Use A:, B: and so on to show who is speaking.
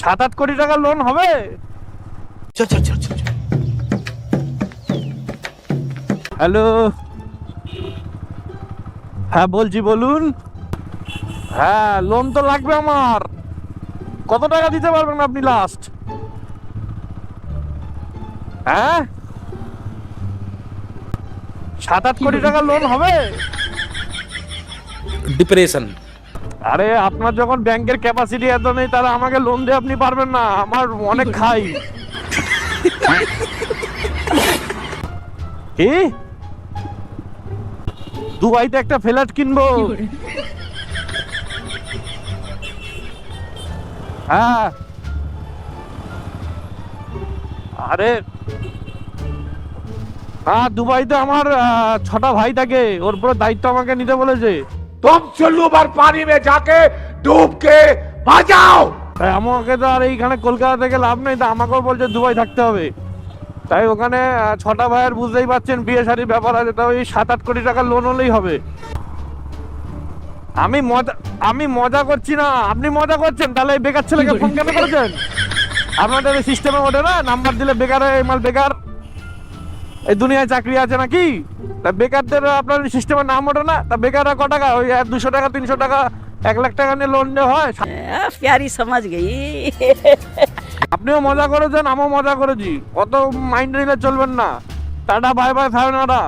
A: 7-8 কোটি টাকা লোন হবে?
B: চল চল চল চল।
A: হ্যালো, হ্যাঁ বলছি, বলুন। হ্যাঁ, লোন তো লাগবে আমার। কত টাকা দিতে পারবেন আপনি লাস্ট? হ্যাঁ, 7-8 কোটি টাকা লোন হবে?
B: ডিপ্রেশন।
A: আরে আপনার যখন ব্যাংকের ক্যাপাসিটি এত নেই, তাহলে আমাকে লোন দিয়ে আপনি পারবেন না। আমার অনেক খাই। কি? দুবাইতে একটা ফ্ল্যাট কিনবো? হ্যাঁ। আরে হ্যাঁ, দুবাইতে আমার 6টা ভাই থাকে, ওর পুরো দায়িত্ব আমাকে নিতে বলেছে।
C: तुम चुल्लू भर पानी में जाके डूब के मर जाओ।
A: তাই আমাকে তো আর এইখানে কলকাতা থেকে লাভ নেই, তা আমাকেও বলছে দুবাই থাকতে হবে। তাই ওখানে 6টা ভাইয়ের বুঝতেই পারছেন বিয়ে শাড়ির ব্যাপার আছে, তাই ওই 7-8 কোটি টাকার লোন হলেই হবে। আমি মজা করছি না, আপনি মজা করছেন। তাহলে এই বেকার ছেলেকে ফোন কেন করেছেন? আপনাদের সিস্টেমে ওঠে না, নাম্বার দিলে বেকার এই মাল বেকার। এই দুনিয়ায় চাকরি আছে নাকি? তা বেকারদের আপনার সিস্টেমে নাম ওঠে না? তা বেকাররা ক টাকা? ওই 200 টাকা 300 টাকা 1 লাখ টাকা নিয়ে লোন নেওয়া হয়।
D: प्यारी समझ गई।
A: আপনিও মজা করেছেন, আমিও মজা করেছি। কত মাইন্ড নিলে চলবেন না। Tata bye bye, সায়োনারা।